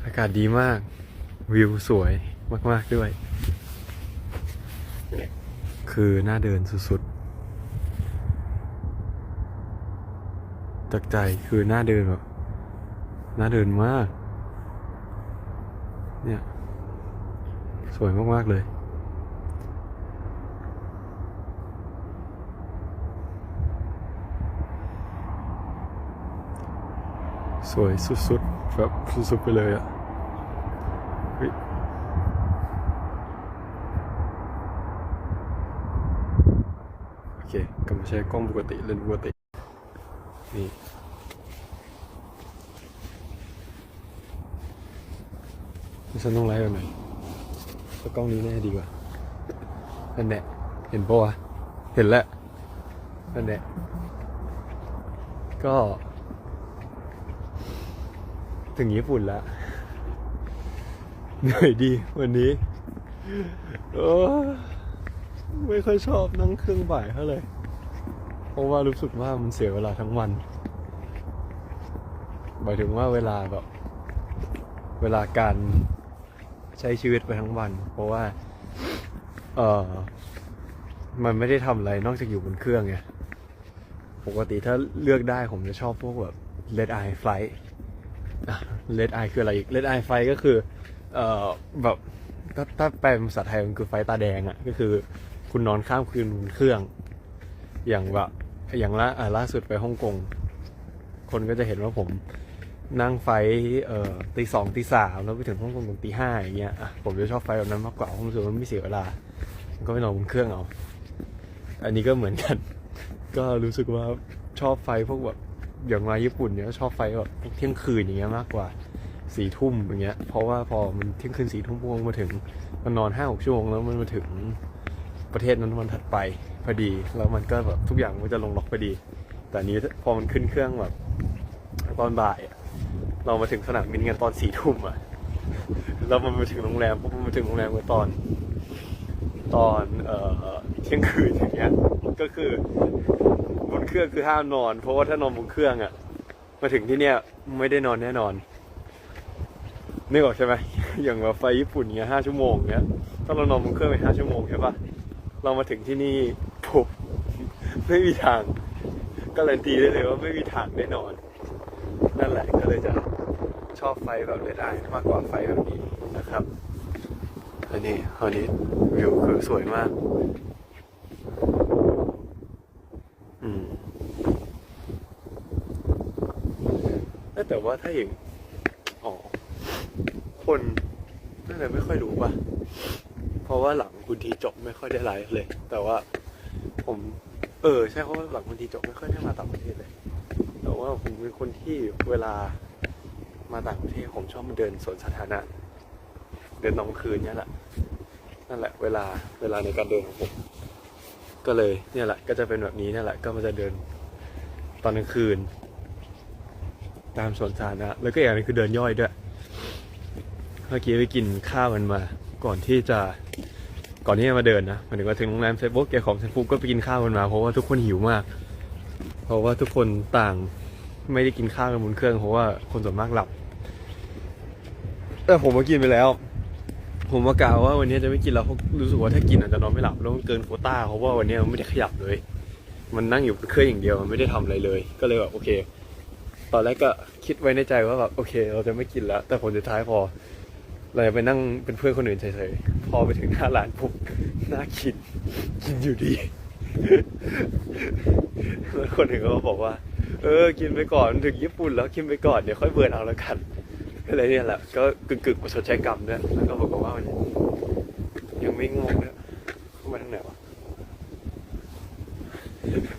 ากาศดีมากวิวสวยมากๆด้วยคือน่าเดินสุดๆจากใจคือน่าเดินแบบน่าเดินมากเนี่ยสวยมากๆเลยสวยสุดๆแบบสุดๆไปเลยอะโอเคก็ไม่ใช่กล้องปกติเลนส์ปกตินี่ฉันต้องไลฟ์แบบไหนถ้ากล้องนี้แน่ดีกว่านั่นแหละเห็นปะวะเห็นแล้วนั่นแหละก็ถึงญี่ปุ่นแล้วเหนื่อยดีวันนี้ไม่ค่อยชอบนั่งเครื่องบ่ายเท่าไหร่เพราะว่ารู้สึกว่ามันเสียเวลาทั้งวันหมายถึงว่าเวลาแบบเวลาการใช้ชีวิตไปทั้งวันเพราะว่ามันไม่ได้ทำอะไรนอกจากอยู่บนเครื่องไงปกติถ้าเลือกได้ผมจะชอบพวกแบบ Red Eye Flight Red Eye คืออะไรอีก Red Eye Flight ก็คือแบบถ้าแปลเป็นภาษาไทยมันคือไฟตาแดงอ่ะก็คือคุณนอนข้ามคืนบนเครื่องอย่างแบบอย่างล่าสุดไปฮ่องกงคนก็จะเห็นว่าผมนั่งไฟตี 2ตี 3แล้วไปถึงฮ่องกงตอนตี 5อย่างเงี้ยผมจะชอบไฟแบบนั้นมากกว่าผมรู้สึกว่าไม่เสียเวลาก็ไปนอนบนเครื่องเอาอันนี้ก็เหมือนกันก็รู้สึกว่าชอบไฟพวกแบบอย่างมาญี่ปุ่นเนี่ยชอบไฟแบบเที่ยงคืนอย่างเงี้ยมากกว่า4 ทุ่มอย่างเงี้ยเพราะว่าพอมันเที่ยงคืน4 ทุ่มมาถึงมันนอน5-6 ชั่วโมงแล้วมันมาถึงประเทศนั้นวันถัดไปพอดีแล้วมันก็แบบทุกอย่างมันจะลงล็อกพอดีแต่นี้พอมันขึ้นเครื่องแบบตอนบ่ายเรามาถึงสนามบินกันตอน4 ทุ่มแล้วมันมาถึงโรงแรมปุ๊บมันมาถึงโรงแรมกันตอนเที่ยงคืนอย่างเงี้ยก็คือบนเครื่องคือห้ามนอนเพราะว่าถ้านอนบนเครื่องมาถึงที่เนี้ยไม่ได้นอนแน่นอนนึกออกใช่ไหมอย่างแบบไฟญี่ปุ่นเงี้ย5 ชั่วโมงเงี้ยถ้าเรานอนบนเครื่องไป5 ชั่วโมงใช่ปะเรามาถึงที่นี่ปุ๊บไม่มีทางการันตีได้เลยว่าไม่มีทางแน่นอนนั่นแหละก็เลยจะชอบไฟแบบเรดไอมากกว่าไฟแบบนี้นะครับอันนี้วิวคือสวยมากแต่ว่าถ้าอย่างคนน่าจะไม่ค่อยรู้ป่ะเพราะว่าหลังคุณทีจบไม่ค่อยได้ไลฟ์เลยแต่ว่าผมใช่เพราะว่าหลังคุณทีจบไม่ค่อยได้มาต่างประเทศเลยแต่ว่าผมเป็นคนที่เวลามาต่างประเทศผมชอบมาเดินสวนสาธารณะเดินตอนกลางคืนเนี่ยแหละนั่นแหละเวลาในการเดินของผมก็เลยเนี่ยแหละก็จะเป็นแบบนี้เนี่ยแหละก็มันจะเดินตอนกลางคืนตามสวนสาธารณะแล้วก็อย่างนึงคือเดินย่อยด้วยเมื่อกี้ไปกินข้าวมันมาก่อนที่จะมาเดินนะหมายถึงว่าถึงโรงแรมเสร็จปุ๊บแกของเสร็จปุ๊บก็ไปกินข้าวมันมาเพราะว่าทุกคนหิวมากเพราะว่าทุกคนต่างไม่ได้กินข้าวกันบนเครื่องเพราะว่าคนส่วนมากหลับแต่ผมมากินไปแล้วผมมากล่าวว่าวันนี้จะไม่กินแล้วเพราะรู้สึกว่าถ้ากินอาจจะนอนไม่หลับแล้วมันเกินโควต้าเพราะว่าวันนี้มันไม่ได้ขยับเลยมันนั่งอยู่บนเครื่องอย่างเดียวมันไม่ได้ทำอะไรเลยก็เลยแบบโอเคตอนแรกก็คิดไว้ในใจว่าแบบโอเคเราจะไม่กินแล้วแต่ผลสุดท้ายพอเราไปนั่งเป็นเพื่อนคนอื่นเฉยๆพอไปถึงหน้าร้านปุ๊บน่ากินอยู่ดีแล้วคนหนึ่งก็บอกว่ากินไปก่อนถึงญี่ปุ่นแล้วกินไปก่อนเดี๋ยวค่อยเบิร์นเอาแล้วกันอะไรเนี่ยแหละก็กึ่งประชดใช้กรรมด้วยแล้วก็บอกว่ามันยังไม่งงเนี่ยเข้ามาทางไหนวะ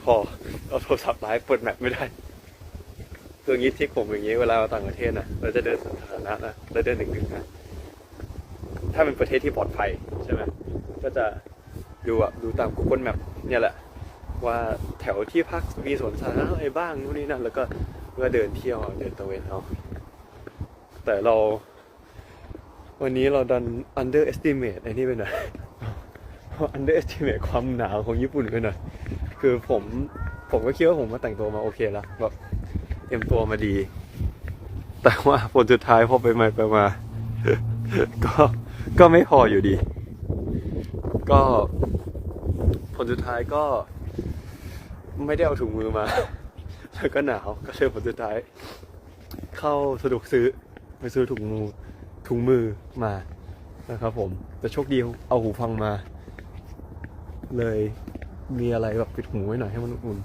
พอเอาโทรศัพท์ไลฟ์เปิดแมปไม่ได้คืออย่างนี้ที่ผมอย่างนี้เวลาเราต่างประเทศนะเราจะเดินสาธารณะนะเราเดินดึกๆนะถ้าเป็นประเทศที่ปลอดภัยใช่ไหมก็จะดูตาม Google Map เนี่ยแหละว่าแถวที่พักมีสวนสาธารณะอะไรบ้างนู่นนี่นั่นแล้วก็เดินเที่ยวเดินตะเวนเอาแต่วันนี้เราดัน underestimate ไอ้นี่ไปหน่อย underestimate ความหนาวของญี่ปุ่นไปหน่อยคือผมก็คิดว่าผมมาแต่งตัวมาโอเคแล้วแบบเตรียมตัวมาดี แต่ว่าผลสุดท้ายพอไปมา ก็ก็ไม่พออยู่ดี ก็ผลสุดท้ายก็ไม่ได้เอาถุงมือมา แล้วก็หนาวก็เลยผลสุดท้าย เข้าสะดวกซื้อไปซื้อถุงมือมานะครับผมแต่โชคดีเอาหูฟังมา เลยมีอะไรแบบปิดหูไว้หน่อยให้มันอุ่น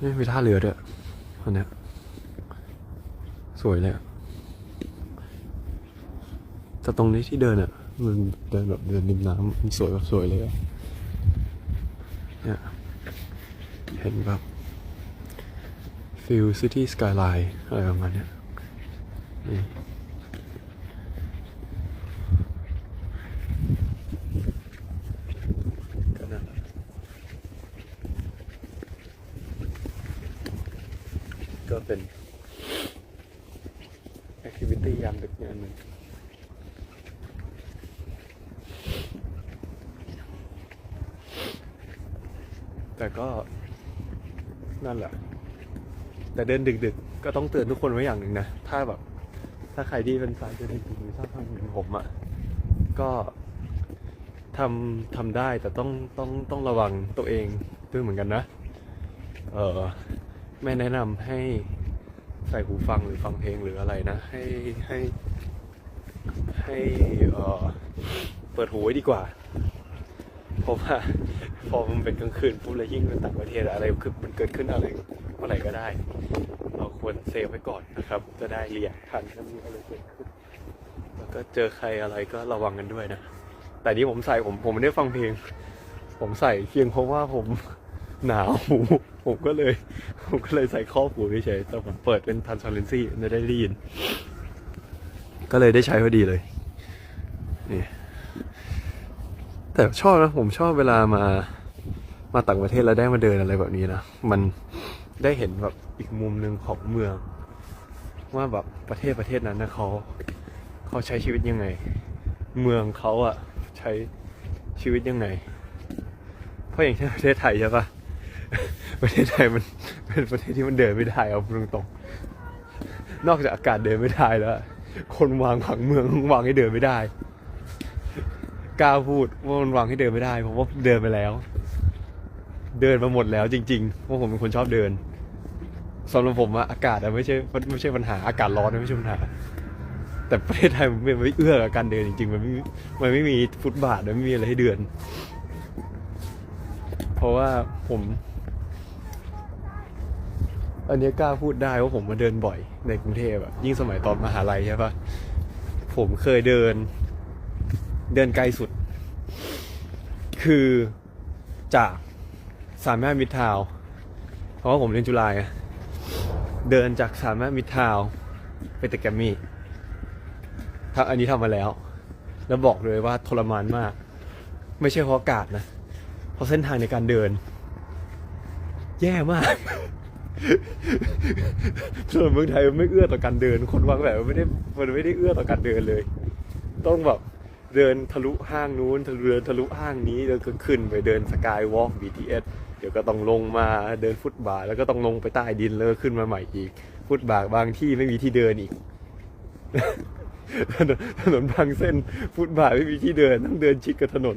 นี่มีท่าเรือด้วยอันเนี้ยสวยเลยแต่ตรงนี้ที่เดินอ่ะมันเดินแบบเดินริมน้ำมันสวยแบบสวยเลยอ่ะเนี่ยเห็นแบบฟิลซิตี้สกายไลน์อะไรประมาณเนี้ยนี่ก็นั่นแหละก็เป็นแอคทิวิตี้ยามดึกงานหนึ่งแต่ก็นั่นแหละแต่เดินดึกๆก็ต้องเตือนทุกคนไว้อย่างหนึ่งนะถ้าใครที่เป็นสายเดินดึกหรือชอบทำเหมือนผมอ่ะก็ทำได้แต่ต้องระวังตัวเองด้วยเหมือนกันนะไม่แนะนำให้ใส่หูฟังหรือฟังเพลงหรืออะไรนะให้เปิดหูไว้ดีกว่าเพราะว่าพอมันเป็นกลางคืนปุ๊บแล้วยิ่งเป็นต่างประเทศอะไรคือมันเกิดขึ้นอะไรเมื่อไหร่ก็ได้เราควรเซฟไว้ก่อนนะครับจะได้เรียกทันถ้ามีอะไรเกิดขึ้นแล้วก็เจอใครอะไรก็ระวังกันด้วยนะแต่นี้ผมใส่ผมไม่ได้ฟังเพลงผมใส่เพียงเพราะว่าผมหนาวหูผมก็เลยใส่ครอบหูเฉยๆแต่ผมเปิดเป็น transparency จะได้ยินก็เลยได้ใช้พอดีเลยนี่แต่ชอบนะผมชอบเวลามาต่างประเทศแล้วได้มาเดินอะไรแบบนี้นะมันได้เห็นแบบอีกมุมหนึ่งของเมืองว่าแบบประเทศนั้นนะเขาใช้ชีวิตยังไงเมืองเขาอะใช้ชีวิตยังไงเพราะอย่างเช่นประเทศไทยใช่ปะประเทศไทยมันเป็นประเทศที่มันเดินไม่ได้เอาตรงๆนอกจากอากาศเดินไม่ได้แล้วคนวางผังเมืองวางให้เดินไม่ได้กล้าพูดว่ามันวางให้เดินไม่ได้เพราะว่าเดินไปแล้วเดินมาหมดแล้วจริงๆเพราะผมเป็นคนชอบเดินสำหรับผมอะอากาศไม่ใช่ปัญหาอากาศร้อนไม่ใช่ปัญหาแต่ประเทศไทยมันไม่เอื้อกับการเดินจริงๆมันไม่มีฟุตบาทมันไม่มีอะไรให้เดินเพราะว่าผมอันนี้กล้าพูดได้ว่าผมมาเดินบ่อยในกรุงเทพอะยิ่งสมัยตอนมหาลัยใช่ปะผมเคยเดินไกลสุดคือจากสามย่านมิตรทาวน์เพราะว่าผมเรียนจุฬาไงเดินจากสามย่านมิตรทาวน์ไปตึกแกรมมี่อันนี้ทำมาแล้วบอกเลยว่าทรมานมากไม่ใช่เพราะอากาศนะเพราะเส้นทางในการเดินแย่มากส่วนเมืองไทยมันไม่เอื้อต่อการเดินคนวางแบบมันไม่ได้เอื้อต่อการเดินเลยต้องแบบเดินทะลุห้างนู้นทะลุห้างนี้แล้วก็ขึ้นไปเดินสกายวอล์ก BTS เดี๋ยวก็ต้องลงมาเดินฟุตบาทแล้วก็ต้องลงไปใต้ดินแล้วขึ้นมาใหม่อีกฟุตบาทบางที่ไม่มีที่เดินอีก ถนนบางเส้นฟุตบาทไม่มีที่เดินต้องเดินชิดกับถนน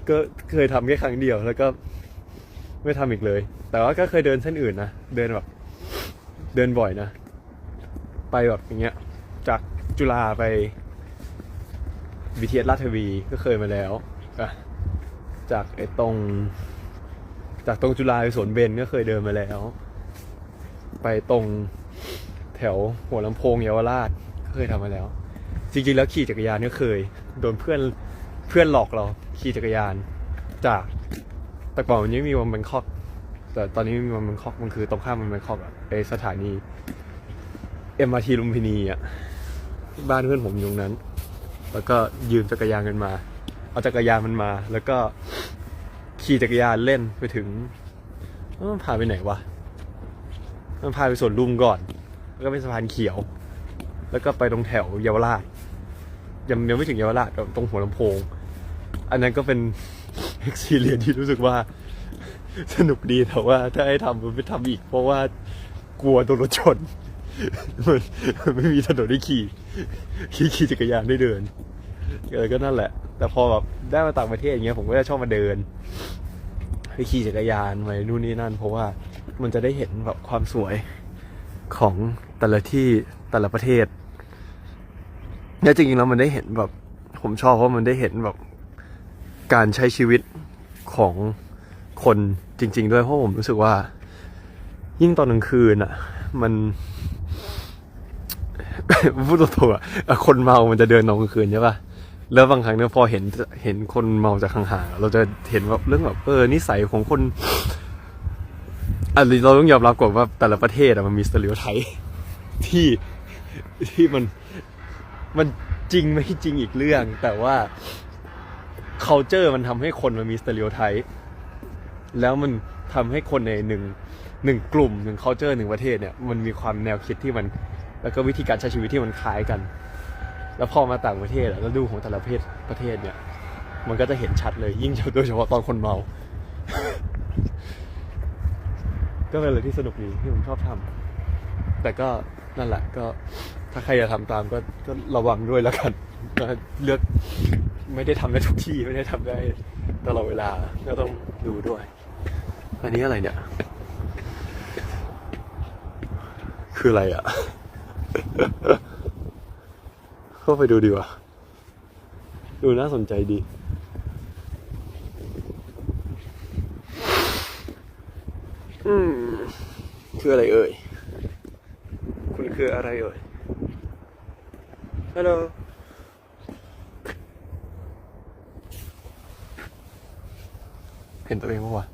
ก็เคยทำแค่ครั้งเดียวแล้วก็ไม่ทำอีกเลยแต่ว่าก็เคยเดินเส้นอื่นนะเดินแบบเดินบ่อยนะไปแบบอย่างเงี้ยจากจุฬาไปBTS ลาดเทวีก็เคยมาแล้วจากตรงจุฬาไปสวนเบญก็เคยเดินมาแล้วไปตรงแถวหัวลำโพงเยาวราชก็เคยทำมาแล้วจริงๆแล้วขี่จักรยานก็เคยโดนเพื่อนหลอกเราขี่จักรยานจากแต่ก่อนมันยังไม่มีวันแบงคอกแต่ตอนนี้มีวันแบงคอกมันคือตรงข้ามมันแบงคอกอะไอสถานี MRT ลุมพินีอะบ้านเพื่อนผมอยู่ตรงนั้นแล้วก็ยืมจักรยานกันมาเอาจักรยานมันมาแล้วก็ขี่จักรยานเล่นไปถึงมันพาไปไหนวะมันพาไปสวนลุมก่อนแล้วก็ไปสะพานเขียวแล้วก็ไปตรงแถวเยาวราชยังไม่ถึงเยาวราชตรงหัวลำโพงอันนั้นก็เป็นexperienceที่รู้สึกว่าสนุกดีแต่ว่าถ้าให้ทำมันไม่ทำอีกเพราะว่า กลัวโดนรถชนมันไม่มีถนนให้ขี่จักรยานได้เดินก็นั่นแหละแต่พอแบบได้มาต่างประเทศอย่างเงี้ยผมก็จะชอบมาเดินไปขี่จักรยานไปนู่นนี่นั่นเพราะว่ามันจะได้เห็นแบบความสวยของแต่ละที่แต่ละประเทศและจริงๆแล้วมันได้เห็นแบบผมชอบเพราะมันได้เห็นแบบการใช้ชีวิตของคนจริงๆด้วยเพราะผมรู้สึกว่ายิ่งตอนกลางคืนอ่ะมัน พูดตรงๆอ่ะคนเมามันจะเดินตอนกลางคืนใช่ป่ะแล้วบางครั้งเนี่ยพอเห็นคนเมาจากห่างๆเราจะเห็นแบบเรื่องแบบนิสัยของคนเราต้องยอมรับก่อนว่าแต่ละประเทศอะมันมีสเตอริโอไทป์ที่มันจริงไม่จริงอีกเรื่องแต่ว่า culture มันทำให้คนมันมีสเตอริโอไทป์แล้วมันทำให้คนในหนึ่งกลุ่มหนึ่ง culture หนึ่งประเทศเนี่ยมันมีความแนวคิดที่มันแล้วก็วิธีการใช้ชีวิตที่มันคล้ายกันแล้วพอมาต่างประเทศแล้วดูของแต่ละประเทศเนี่ยมันก็จะเห็นชัดเลยยิ่งโดยเฉพาะตอนคนเมา ก็เป็นอะไรที่สนุกดีที่ผมชอบทำแต่ก็นั่นแหละก็ถ้าใครจะทำตามก็ระวังด้วยแล้วกันก็เลือกไม่ได้ทำได้ทุกที่ไม่ได้ทำได้ตลอดเวลาก็ต้องดูด้วยอันนี้อะไรเนี่ยคืออะไรอ่ะ เข้าไปดูดีกว่าดูน่าสนใจดีคืออะไรเอ่ยคุณคืออะไรเอ่ยฮัลโหลเห็นตัวเองปะวะ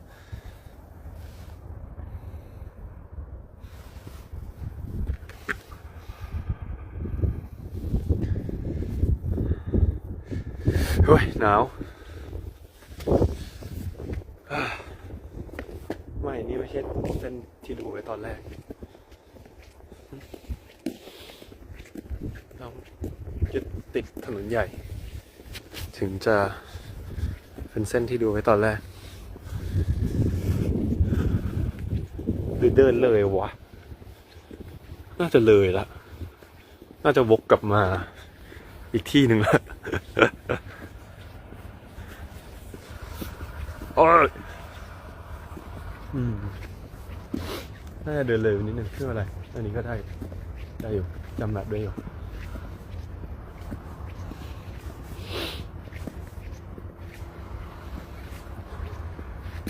เฮ้ยหนาวไม่นี่ไม่ใช่เส้นที่ดูไว้ตอนแรกเราจะติดถนนใหญ่ถึงจะเป็นเส้นที่ดูไว้ตอนแรกหรือเดินเลยวะน่าจะเลยละน่าจะวกกลับมาอีกที่หนึ่งละโอ้ยน่าจะเดินเลยนิดนึงไม่เป็นไรอันนี้ก็ได้อยู่จำแบบได้อยู่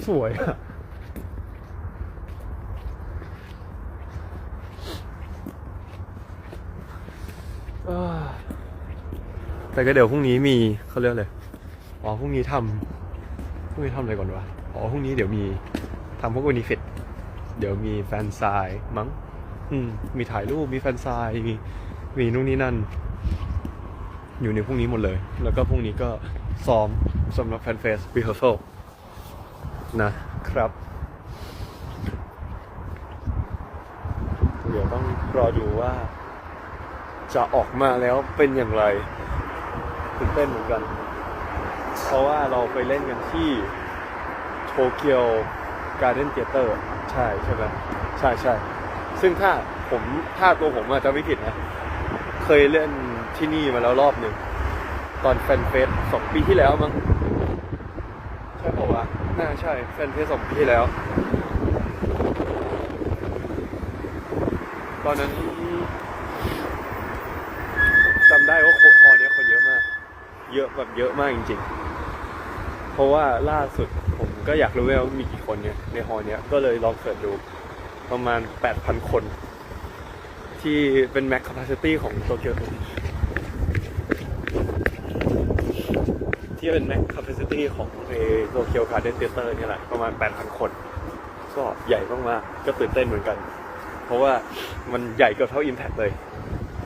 สวยอะแต่ก็เดี๋ยวพรุ่งนี้มีเขาเรียกอะไรพรุ่งนี้ทำอะไรก่อนวะพรุ่งนี้เดี๋ยวมีทำพวกวันนี้เฟดเดี๋ยวมีแฟนไซน์มั้งมีถ่ายรูปมีแฟนไซน์มีนู่นนี่นั่นอยู่ในพรุ่งนี้หมดเลยแล้วก็พรุ่งนี้ก็ซ้อมสำหรับแฟนเฟสรีเฮอร์ซัลนะครับเดี๋ยวต้องรอดูว่าจะออกมาแล้วเป็นอย่างไรตื่นเต้นเหมือนกันเพราะว่าเราไปเล่นกันที่โตเกียวการ์เด้นเธียเตอร์ใช่ไหมใช่ซึ่งถ้าตัวผมอาจจะไม่ผิดนะเคยเล่นที่นี่มาแล้วรอบหนึ่งตอนแฟนเฟส2 ปีที่แล้วมั้งใช่ป่าวะน่าใช่แฟนเฟส2 ปีที่แล้วตอนนั้นจำได้ว่าฮอลล์นี้คนเยอะมากเยอะมากจริงๆเพราะว่าล่าสุดผมก็อยากรู้ว่ามีกี่คนเนี่ยในฮอลล์นี้ก็เลยลองเสิร์ชดูประมาณ 8,000 คนที่เป็น max capacity ของโตเกียวที่เป็น max capacity ของโตเกียวการ์เด้นเธียเตอร์นี่แหละประมาณ 8,000 คนก็ใหญ่มากๆก็ตื่นเต้นเหมือนกันเพราะว่ามันใหญ่เกือบเท่า Impact เลย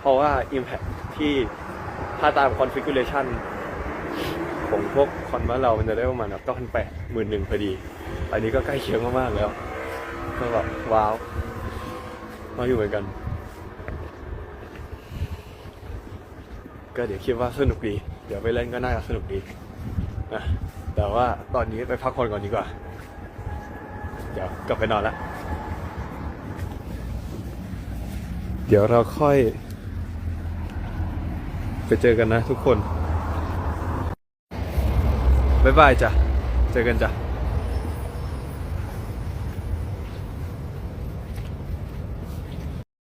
เพราะว่า Impact ที่ถ้าตาม configuration ของพวกคอนบ้านเรามันจะได้ประมาณแบบ9,800 11,000พอดีอันนี้ก็ใกล้เคียงมากๆแล้วก็แบบว้าวมาอยู่เหมือนกันก็เดี๋ยวคิดว่าสนุกดีเดี๋ยวไปเล่นก็น่าจะสนุกดีนะแต่ว่าตอนนี้ไปพักผ่อนก่อนดีกว่าเดี๋ยวกลับไปนอนละ ดี๋ยวเราค่อยไปเจอกันนะทุกคน บ๊ายบายจ้ะ เจอกันจ้ะ